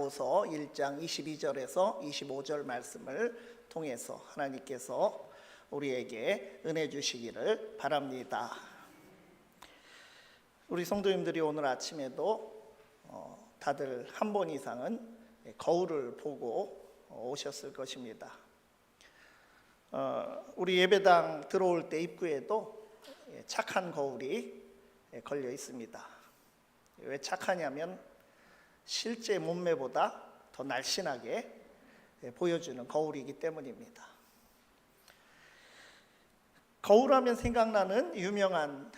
야고보서 1장 22절에서 25절 말씀을 통해서 하나님께서 우리에게 은혜 주시기를 바랍니다. 우리 성도님들이 오늘 아침에도 다들 한 번 이상은 거울을 보고 오셨을 것입니다. 우리 예배당 들어올 때 입구에도 착한 거울이 걸려 있습니다. 왜 착하냐면 실제 몸매보다 더 날씬하게 보여주는 거울이기 때문입니다. 거울하면 생각나는 유명한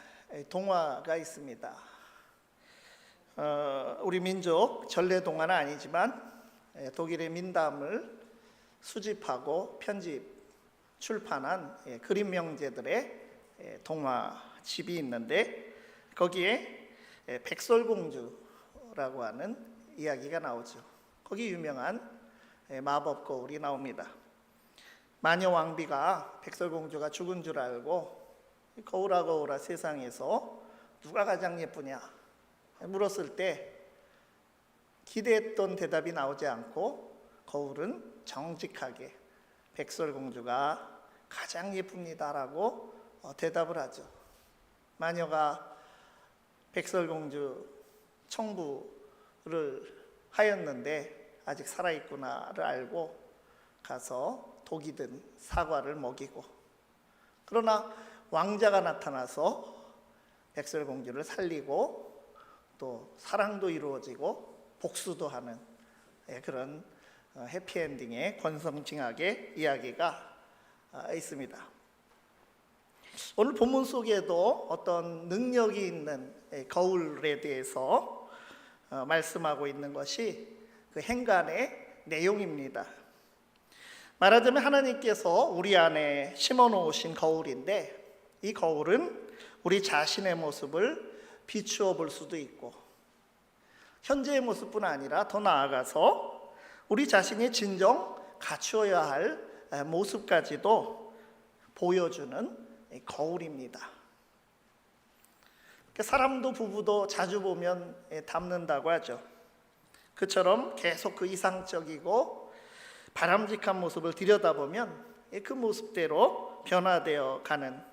동화가 있습니다. 우리 민족 전래동화는 아니지만 독일의 민담을 수집하고 편집, 출판한 그림 명제들의 동화집이 있는데 거기에 백설공주라고 하는 이야기가 나오죠. 거기 유명한 마법 거울이 나옵니다. 마녀 왕비가 백설공주가 죽은 줄 알고 거울아 거울아 세상에서 누가 가장 예쁘냐 물었을 때 기대했던 대답이 나오지 않고 거울은 정직하게 백설공주가 가장 예쁩니다라고 대답을 하죠. 마녀가 백설공주 청부를 하였는데 아직 살아있구나를 알고 가서 독이 든 사과를 먹이고, 그러나 왕자가 나타나서 백설공주를 살리고 또 사랑도 이루어지고 복수도 하는 그런 해피엔딩의 권성징악의 이야기가 있습니다. 오늘 본문 속에도 어떤 능력이 있는 거울에 대해서 말씀하고 있는 것이 그 행간의 내용입니다. 말하자면 하나님께서 우리 안에 심어놓으신 거울인데, 이 거울은 우리 자신의 모습을 비추어 볼 수도 있고 현재의 모습뿐 아니라 더 나아가서 우리 자신이 진정 갖추어야 할 모습까지도 보여주는 거울입니다. 사람도 부부도 자주 보면 닮는다고 하죠. 그처럼 계속 그 이상적이고 바람직한 모습을 들여다보면 그 모습대로 변화되어 가는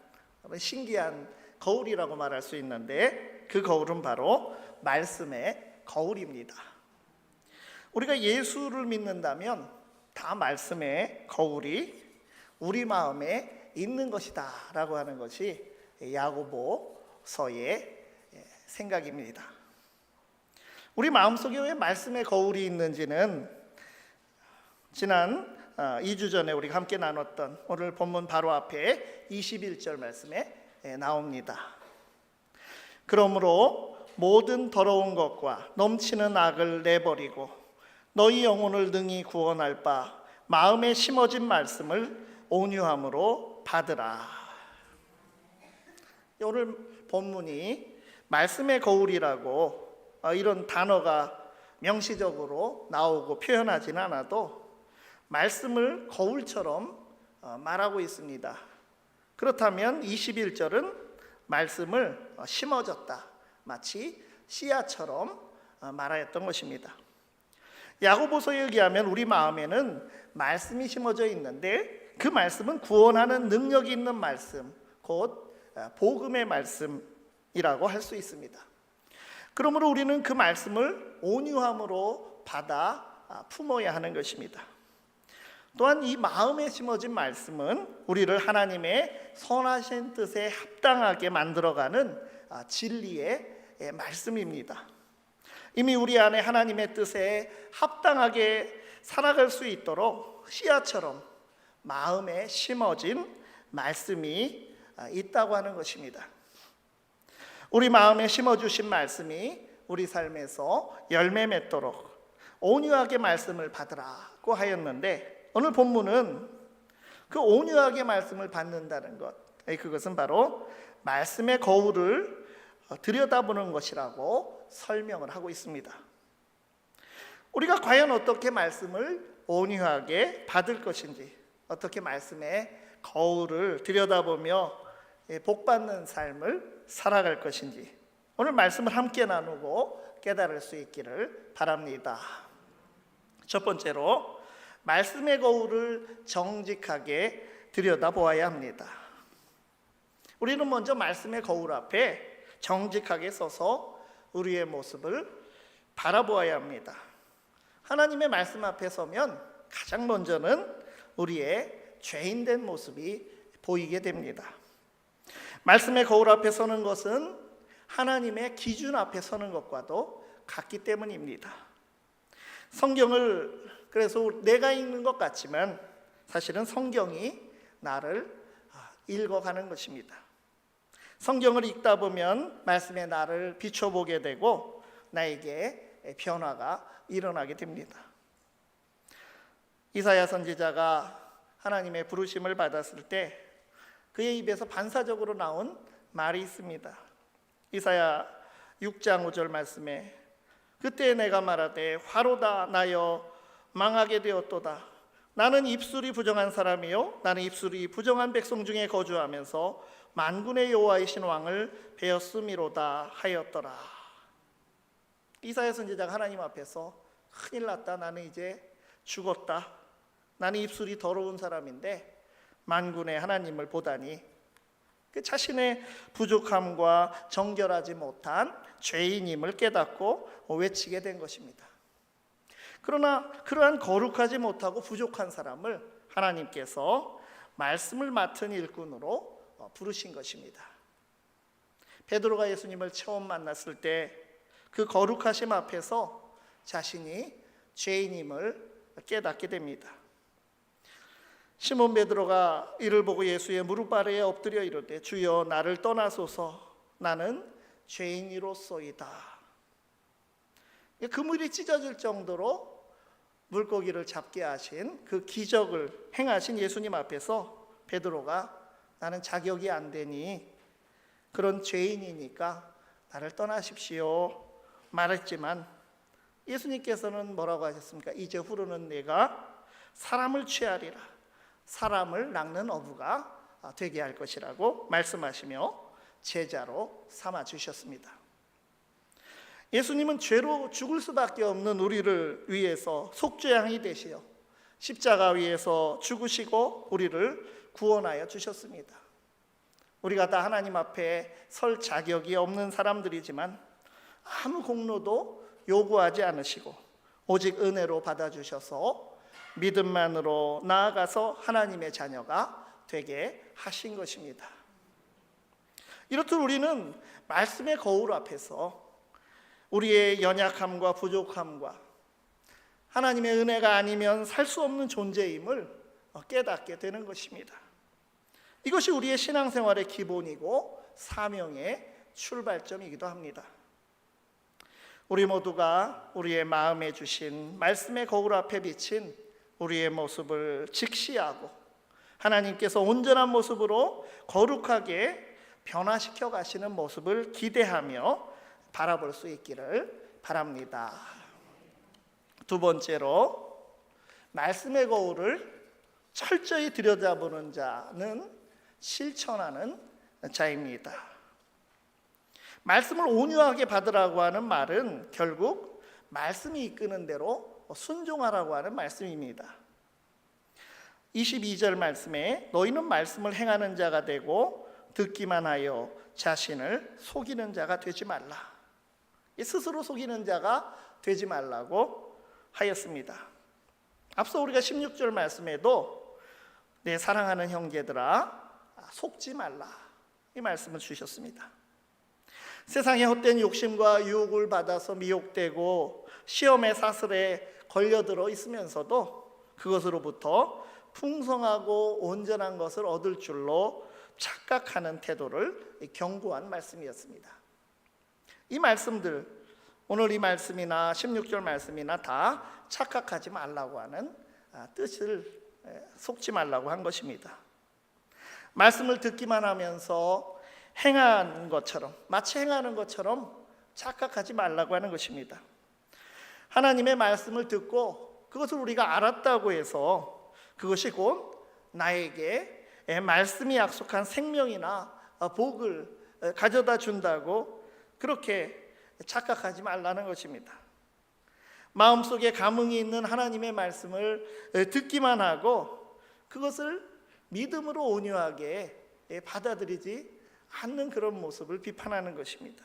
신기한 거울이라고 말할 수 있는데, 그 거울은 바로 말씀의 거울입니다. 우리가 예수를 믿는다면 다 말씀의 거울이 우리 마음에 있는 것이다 라고 하는 것이 야고보서의 생각입니다. 우리 마음속에 왜 말씀의 거울이 있는지는 지난 2주 전에 우리가 함께 나눴던 오늘 본문 바로 앞에 21절 말씀에 나옵니다. 그러므로 모든 더러운 것과 넘치는 악을 내버리고 너희 영혼을 능히 구원할 바 마음에 심어진 말씀을 온유함으로 받으라. 오늘 본문이 말씀의 거울이라고 이런 단어가 명시적으로 나오고 표현하진 않아도 말씀을 거울처럼 말하고 있습니다. 그렇다면 21절은 말씀을 심어졌다, 마치 씨앗처럼 말하였던 것입니다. 야고보서에 의하면 우리 마음에는 말씀이 심어져 있는데 그 말씀은 구원하는 능력이 있는 말씀, 곧 복음의 말씀이라고 할 수 있습니다. 그러므로 우리는 그 말씀을 온유함으로 받아 품어야 하는 것입니다. 또한 이 마음에 심어진 말씀은 우리를 하나님의 선하신 뜻에 합당하게 만들어가는 진리의 말씀입니다. 이미 우리 안에 하나님의 뜻에 합당하게 살아갈 수 있도록 씨앗처럼 마음에 심어진 말씀이 있다고 하는 것입니다. 우리 마음에 심어주신 말씀이 우리 삶에서 열매 맺도록 온유하게 말씀을 받으라고 하였는데, 오늘 본문은 그 온유하게 말씀을 받는다는 것, 그것은 바로 말씀의 거울을 들여다보는 것이라고 설명을 하고 있습니다. 우리가 과연 어떻게 말씀을 온유하게 받을 것인지, 어떻게 말씀의 거울을 들여다보며 복받는 삶을 살아갈 것인지 오늘 말씀을 함께 나누고 깨달을 수 있기를 바랍니다. 첫 번째로 말씀의 거울을 정직하게 들여다보아야 합니다. 우리는 먼저 말씀의 거울 앞에 정직하게 서서 우리의 모습을 바라보아야 합니다. 하나님의 말씀 앞에 서면 가장 먼저는 우리의 죄인된 모습이 보이게 됩니다. 말씀의 거울 앞에 서는 것은 하나님의 기준 앞에 서는 것과도 같기 때문입니다. 성경을 그래서 내가 읽는 것 같지만 사실은 성경이 나를 읽어가는 것입니다. 성경을 읽다 보면 말씀의 나를 비춰보게 되고 나에게 변화가 일어나게 됩니다. 이사야 선지자가 하나님의 부르심을 받았을 때 그의 입에서 반사적으로 나온 말이 있습니다. 이사야 6장 5절 말씀에 그때 내가 말하되 화로다 나여 망하게 되었도다. 나는 입술이 부정한 사람이요 나는 입술이 부정한 백성 중에 거주하면서 만군의 여호와이신 왕을 배었음이로다 하였더라. 이사야 선지자가 하나님 앞에서 큰일 났다. 나는 이제 죽었다. 나는 입술이 더러운 사람인데 만군의 하나님을 보다니 그 자신의 부족함과 정결하지 못한 죄인임을 깨닫고 외치게 된 것입니다. 그러나 그러한 거룩하지 못하고 부족한 사람을 하나님께서 말씀을 맡은 일꾼으로 부르신 것입니다. 베드로가 예수님을 처음 만났을 때 그 거룩하심 앞에서 자신이 죄인임을 깨닫게 됩니다. 시몬 베드로가 이를 보고 예수의 무릎 아래에 엎드려 이르되 주여 나를 떠나소서 나는 죄인이로소이다. 그물이 찢어질 정도로 물고기를 잡게 하신 그 기적을 행하신 예수님 앞에서 베드로가 나는 자격이 안 되니 그런 죄인이니까 나를 떠나십시오 말했지만 예수님께서는 뭐라고 하셨습니까? 이제 후로는 내가 사람을 취하리라. 사람을 낚는 어부가 되게 할 것이라고 말씀하시며 제자로 삼아 주셨습니다. 예수님은 죄로 죽을 수밖에 없는 우리를 위해서 속죄양이 되시어 십자가 위에서 죽으시고 우리를 구원하여 주셨습니다. 우리가 다 하나님 앞에 설 자격이 없는 사람들이지만 아무 공로도 요구하지 않으시고 오직 은혜로 받아주셔서 믿음만으로 나아가서 하나님의 자녀가 되게 하신 것입니다. 이렇듯 우리는 말씀의 거울 앞에서 우리의 연약함과 부족함과 하나님의 은혜가 아니면 살 수 없는 존재임을 깨닫게 되는 것입니다. 이것이 우리의 신앙생활의 기본이고 사명의 출발점이기도 합니다. 우리 모두가 우리의 마음에 주신 말씀의 거울 앞에 비친 우리의 모습을 직시하고 하나님께서 온전한 모습으로 거룩하게 변화시켜 가시는 모습을 기대하며 바라볼 수 있기를 바랍니다. 두 번째로 말씀의 거울을 철저히 들여다보는 자는 실천하는 자입니다. 말씀을 온유하게 받으라고 하는 말은 결국 말씀이 이끄는 대로 순종하라고 하는 말씀입니다. 22절 말씀에 너희는 말씀을 행하는 자가 되고 듣기만 하여 자신을 속이는 자가 되지 말라. 스스로 속이는 자가 되지 말라고 하였습니다. 앞서 우리가 16절 말씀에도 내 사랑하는 형제들아 속지 말라 이 말씀을 주셨습니다. 세상의 헛된 욕심과 유혹을 받아서 미혹되고 시험의 사슬에 걸려들어 있으면서도 그것으로부터 풍성하고 온전한 것을 얻을 줄로 착각하는 태도를 경고한 말씀이었습니다. 이 말씀들, 오늘 이 말씀이나 16절 말씀이나 다 착각하지 말라고 하는 뜻을 속지 말라고 한 것입니다. 말씀을 듣기만 하면서 행한 것처럼, 마치 행하는 것처럼 착각하지 말라고 하는 것입니다. 하나님의 말씀을 듣고 그것을 우리가 알았다고 해서 그것이 곧 나에게 말씀이 약속한 생명이나 복을 가져다 준다고 그렇게 착각하지 말라는 것입니다. 마음속에 감흥이 있는 하나님의 말씀을 듣기만 하고 그것을 믿음으로 온유하게 받아들이지 않는 그런 모습을 비판하는 것입니다.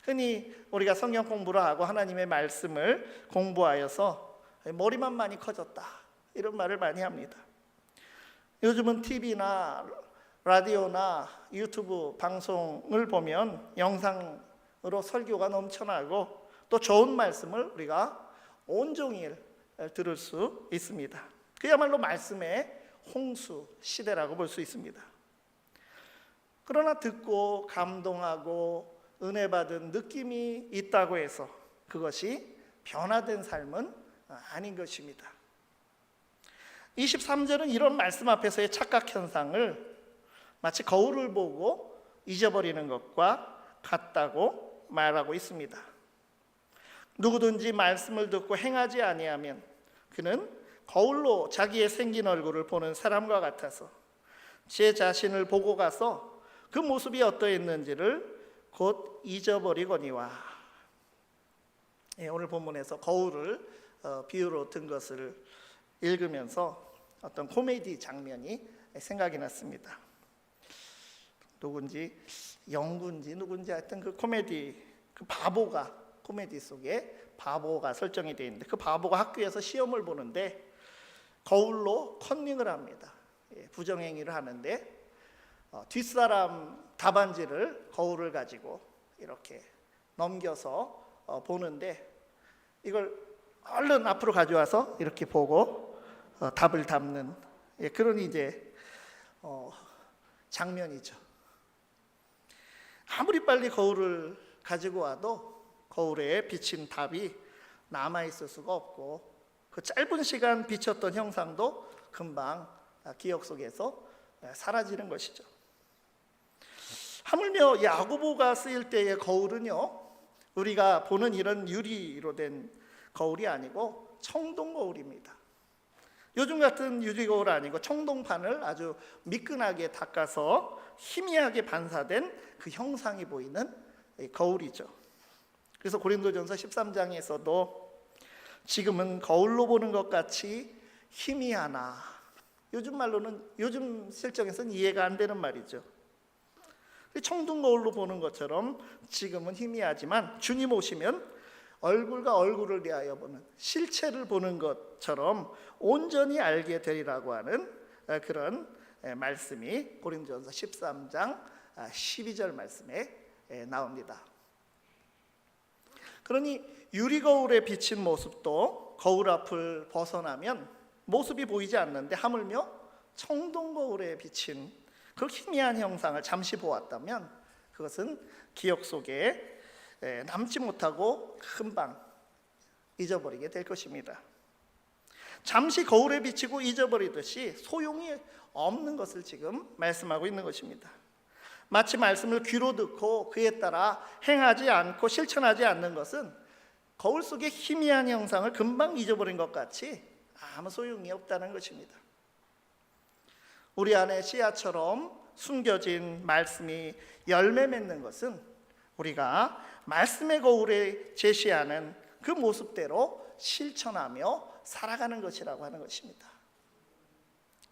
흔히 우리가 성경 공부를 하고 하나님의 말씀을 공부하여서 머리만 많이 커졌다 이런 말을 많이 합니다. 요즘은 TV나 라디오나 유튜브 방송을 보면 영상으로 설교가 넘쳐나고 또 좋은 말씀을 우리가 온종일 들을 수 있습니다. 그야말로 말씀의 홍수 시대라고 볼 수 있습니다. 그러나 듣고 감동하고 은혜 받은 느낌이 있다고 해서 그것이 변화된 삶은 아닌 것입니다. 23절은 이런 말씀 앞에서의 착각 현상을 마치 거울을 보고 잊어버리는 것과 같다고 말하고 있습니다. 누구든지 말씀을 듣고 행하지 아니하면 그는 거울로 자기의 생긴 얼굴을 보는 사람과 같아서 제 자신을 보고 가서 그 모습이 어떠했는지를 곧 잊어버리거니와. 오늘 본문에서 거울을 비유로 든 것을 읽으면서 어떤 코미디 장면이 생각이 났습니다. 누군지 영군지 누군지 하여튼 그 코미디, 그 바보가 코미디 속에 바보가 설정이 되어 있는데 그 바보가 학교에서 시험을 보는데 거울로 컨닝을 합니다. 부정행위를 하는데 뒷사람 답안지를 거울을 가지고 이렇게 넘겨서 보는데 이걸 얼른 앞으로 가져와서 이렇게 보고 답을 담는 그런 이제 장면이죠. 아무리 빨리 거울을 가지고 와도 거울에 비친 답이 남아있을 수가 없고 그 짧은 시간 비쳤던 형상도 금방 기억 속에서 사라지는 것이죠. 하물며 야고보가 쓰일 때의 거울은요, 우리가 보는 이런 유리로 된 거울이 아니고 청동 거울입니다. 요즘 같은 유리 거울 아니고 청동판을 아주 미끈하게 닦아서 희미하게 반사된 그 형상이 보이는 거울이죠. 그래서 고린도전서 13장에서도 지금은 거울로 보는 것 같이 희미하나, 요즘 말로는 요즘 실정에서는 이해가 안 되는 말이죠. 청동 거울로 보는 것처럼 지금은 희미하지만 주님 오시면 얼굴과 얼굴을 대하여 보는, 실체를 보는 것처럼 온전히 알게 되리라고 하는 그런 말씀이 고린도전서 13장 12절 말씀에 나옵니다. 그러니 유리 거울에 비친 모습도 거울 앞을 벗어나면 모습이 보이지 않는데 하물며 청동 거울에 비친 그 희미한 형상을 잠시 보았다면 그것은 기억 속에 남지 못하고 금방 잊어버리게 될 것입니다. 잠시 거울에 비치고 잊어버리듯이 소용이 없는 것을 지금 말씀하고 있는 것입니다. 마치 말씀을 귀로 듣고 그에 따라 행하지 않고 실천하지 않는 것은 거울 속의 희미한 형상을 금방 잊어버린 것 같이 아무 소용이 없다는 것입니다. 우리 안에 씨앗처럼 숨겨진 말씀이 열매 맺는 것은 우리가 말씀의 거울에 제시하는 그 모습대로 실천하며 살아가는 것이라고 하는 것입니다.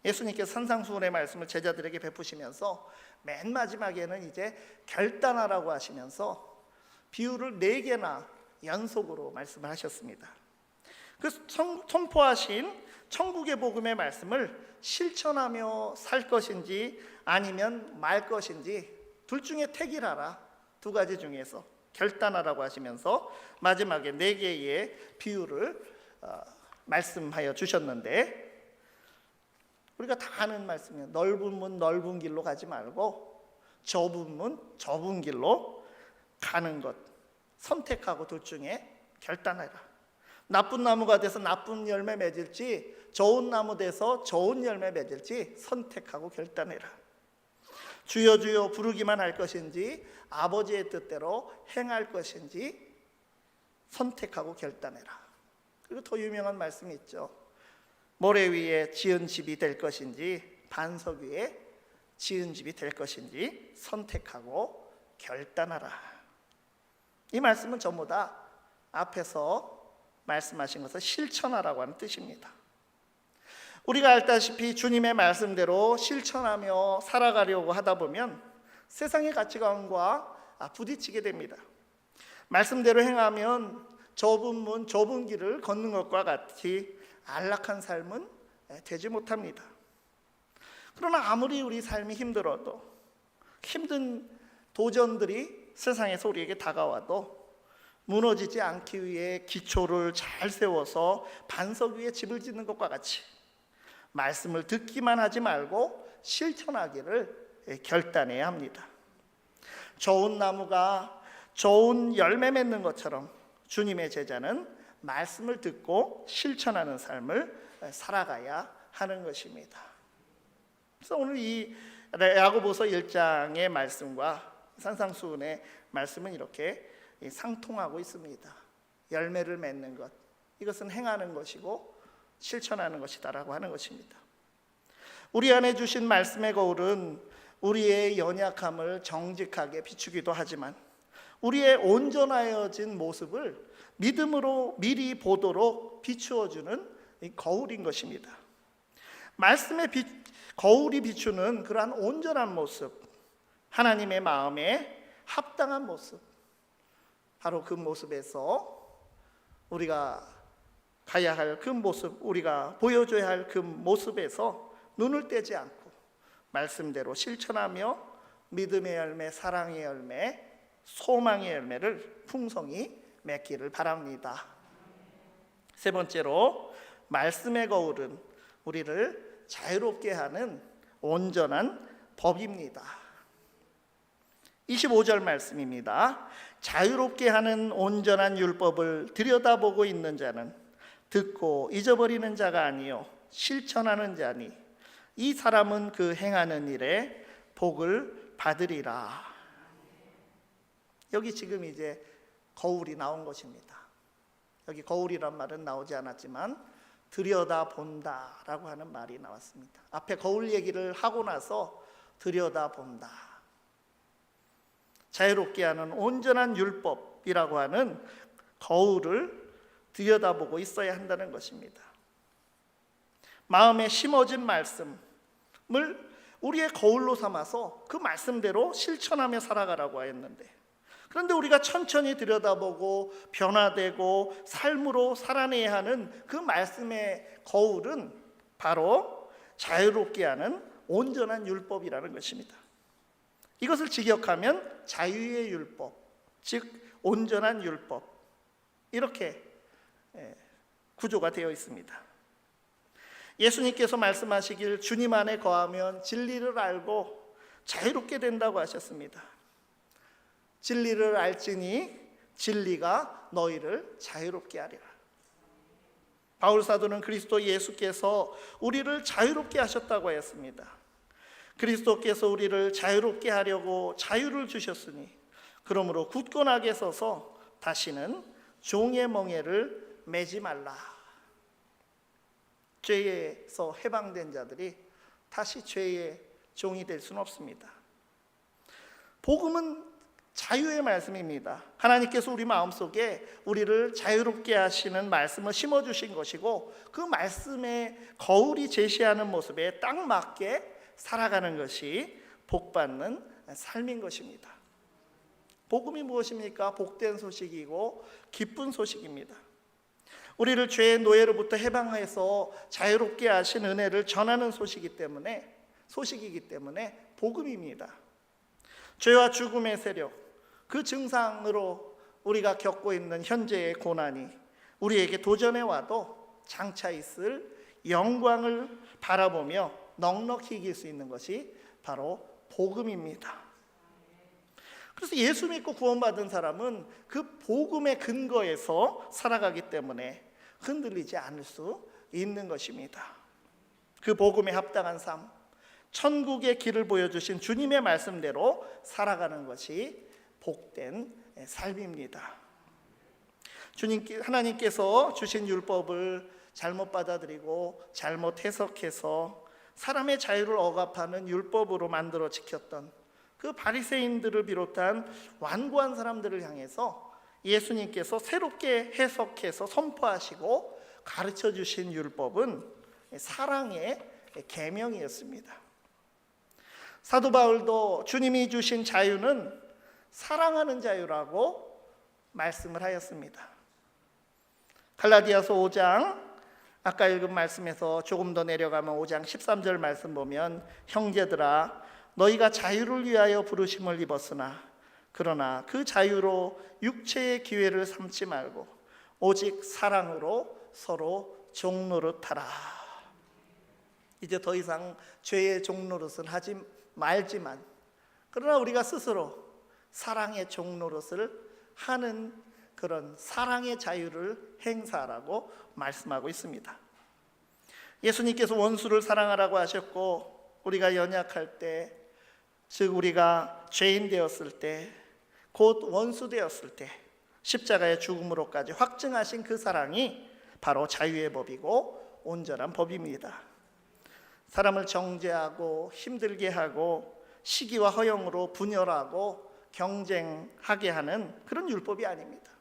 예수님께서 산상수훈의 말씀을 제자들에게 베푸시면서 맨 마지막에는 이제 결단하라고 하시면서 비유를 4개나 연속으로 말씀을 하셨습니다. 그 선포하신 천국의 복음의 말씀을 실천하며 살 것인지 아니면 말 것인지 둘 중에 택일하라, 2가지 중에서 결단하라고 하시면서 마지막에 4개의 비유를 말씀하여 주셨는데, 우리가 다 아는 말씀이에요. 넓은 문 넓은 길로 가지 말고 좁은 문 좁은 길로 가는 것 선택하고 둘 중에 결단해라. 나쁜 나무가 돼서 나쁜 열매 맺을지 좋은 나무 돼서 좋은 열매 맺을지 선택하고 결단해라. 주여 주여 부르기만 할 것인지 아버지의 뜻대로 행할 것인지 선택하고 결단해라. 그리고 더 유명한 말씀이 있죠. 모래 위에 지은 집이 될 것인지 반석 위에 지은 집이 될 것인지 선택하고 결단하라. 이 말씀은 전부 다 앞에서 말씀하신 것을 실천하라고 하는 뜻입니다. 우리가 알다시피 주님의 말씀대로 실천하며 살아가려고 하다 보면 세상의 가치관과 부딪히게 됩니다. 말씀대로 행하면 좁은 문, 좁은 길을 걷는 것과 같이 안락한 삶은 되지 못합니다. 그러나 아무리 우리 삶이 힘들어도, 힘든 도전들이 세상에서 우리에게 다가와도 무너지지 않기 위해 기초를 잘 세워서 반석 위에 집을 짓는 것과 같이 말씀을 듣기만 하지 말고 실천하기를 결단해야 합니다. 좋은 나무가 좋은 열매 맺는 것처럼 주님의 제자는 말씀을 듣고 실천하는 삶을 살아가야 하는 것입니다. 그래서 오늘 이 야고보서 1장의 말씀과 산상수훈의 말씀은 이렇게 상통하고 있습니다. 열매를 맺는 것, 이것은 행하는 것이고 실천하는 것이다라고 하는 것입니다. 우리 안에 주신 말씀의 거울은 우리의 연약함을 정직하게 비추기도 하지만 우리의 온전하여진 모습을 믿음으로 미리 보도록 비추어주는 거울인 것입니다. 말씀의 거울이 비추는 그러한 온전한 모습, 하나님의 마음에 합당한 모습, 바로 그 모습에서 우리가 가야 할 그 모습, 우리가 보여줘야 할 그 모습에서 눈을 떼지 않고 말씀대로 실천하며 믿음의 열매, 사랑의 열매, 소망의 열매를 풍성히 맺기를 바랍니다. 세 번째로, 말씀의 거울은 우리를 자유롭게 하는 온전한 법입니다. 25절 말씀입니다. 자유롭게 하는 온전한 율법을 들여다보고 있는 자는 듣고 잊어버리는 자가 아니요 실천하는 자니 이 사람은 그 행하는 일에 복을 받으리라. 여기 지금 이제 거울이 나온 것입니다. 여기 거울이란 말은 나오지 않았지만 들여다본다라고 하는 말이 나왔습니다. 앞에 거울 얘기를 하고 나서 들여다본다, 자유롭게 하는 온전한 율법이라고 하는 거울을 들여다보고 있어야 한다는 것입니다. 마음에 심어진 말씀을 우리의 거울로 삼아서 그 말씀대로 실천하며 살아가라고 하였는데, 그런데 우리가 천천히 들여다보고 변화되고 삶으로 살아내야 하는 그 말씀의 거울은 바로 자유롭게 하는 온전한 율법이라는 것입니다. 이것을 직역하면 자유의 율법, 즉 온전한 율법, 이렇게 구조가 되어 있습니다. 예수님께서 말씀하시길 주님 안에 거하면 진리를 알고 자유롭게 된다고 하셨습니다. 진리를 알지니 진리가 너희를 자유롭게 하리라. 바울 사도는 그리스도 예수께서 우리를 자유롭게 하셨다고 하였습니다. 그리스도께서 우리를 자유롭게 하려고 자유를 주셨으니 그러므로 굳건하게 서서 다시는 종의 멍에를 매지 말라. 죄에서 해방된 자들이 다시 죄의 종이 될 수는 없습니다. 복음은 자유의 말씀입니다. 하나님께서 우리 마음속에 우리를 자유롭게 하시는 말씀을 심어주신 것이고, 그 말씀의 거울이 제시하는 모습에 딱 맞게 살아가는 것이 복받는 삶인 것입니다. 복음이 무엇입니까? 복된 소식이고 기쁜 소식입니다. 우리를 죄의 노예로부터 해방해서 자유롭게 하신 은혜를 전하는 소식이기 때문에 복음입니다. 죄와 죽음의 세력, 그 증상으로 우리가 겪고 있는 현재의 고난이 우리에게 도전해 와도 장차 있을 영광을 바라보며 넉넉히 이길 수 있는 것이 바로 복음입니다. 그래서 예수 믿고 구원받은 사람은 그 복음의 근거에서 살아가기 때문에 흔들리지 않을 수 있는 것입니다. 그 복음에 합당한 삶, 천국의 길을 보여주신 주님의 말씀대로 살아가는 것이 복된 삶입니다. 하나님께서 주신 율법을 잘못 받아들이고 잘못 해석해서 사람의 자유를 억압하는 율법으로 만들어 지켰던 그 바리새인들을 비롯한 완고한 사람들을 향해서 예수님께서 새롭게 해석해서 선포하시고 가르쳐 주신 율법은 사랑의 계명이었습니다. 사도 바울도 주님이 주신 자유는 사랑하는 자유라고 말씀을 하였습니다. 갈라디아서 5장, 아까 읽은 말씀에서 조금 더 내려가면 5장 13절 말씀 보면, 형제들아 너희가 자유를 위하여 부르심을 입었으나 그러나 그 자유로 육체의 기회를 삼지 말고 오직 사랑으로 서로 종노릇하라. 이제 더 이상 죄의 종노릇은 하지 말지만, 그러나 우리가 스스로 사랑의 종노릇을 하는 그런 사랑의 자유를 행사하라고 말씀하고 있습니다. 예수님께서 원수를 사랑하라고 하셨고, 우리가 연약할 때, 즉 우리가 죄인 되었을 때, 곧 원수 되었을 때 십자가의 죽음으로까지 확증하신 그 사랑이 바로 자유의 법이고 온전한 법입니다. 사람을 정죄하고 힘들게 하고 시기와 허영으로 분열하고 경쟁하게 하는 그런 율법이 아닙니다.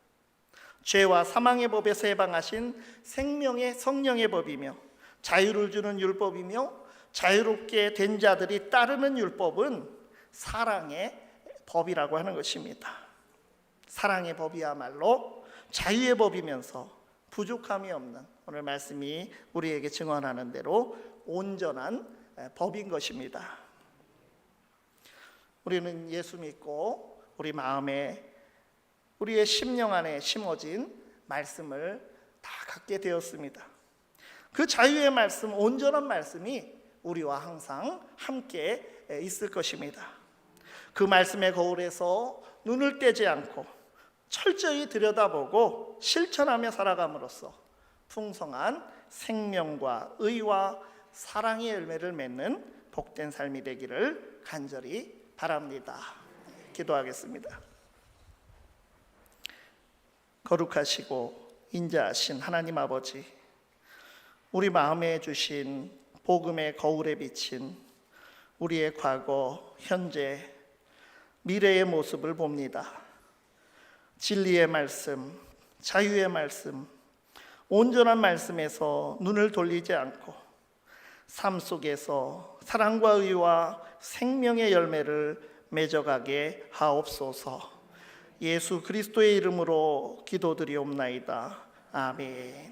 죄와 사망의 법에서 해방하신 생명의 성령의 법이며 자유를 주는 율법이며, 자유롭게 된 자들이 따르는 율법은 사랑의 법이라고 하는 것입니다. 사랑의 법이야말로 자유의 법이면서 부족함이 없는, 오늘 말씀이 우리에게 증언하는 대로 온전한 법인 것입니다. 우리는 예수 믿고 우리 마음에, 우리의 심령 안에 심어진 말씀을 다 갖게 되었습니다. 그 자유의 말씀, 온전한 말씀이 우리와 항상 함께 있을 것입니다. 그 말씀의 거울에서 눈을 떼지 않고 철저히 들여다보고 실천하며 살아감으로써 풍성한 생명과 의와 사랑의 열매를 맺는 복된 삶이 되기를 간절히 바랍니다. 기도하겠습니다. 거룩하시고 인자하신 하나님 아버지, 우리 마음에 주신 복음의 거울에 비친 우리의 과거, 현재, 미래의 모습을 봅니다. 진리의 말씀, 자유의 말씀, 온전한 말씀에서 눈을 돌리지 않고 삶 속에서 사랑과 의와 생명의 열매를 맺어가게 하옵소서. 예수 그리스도의 이름으로 기도드리옵나이다. 아멘.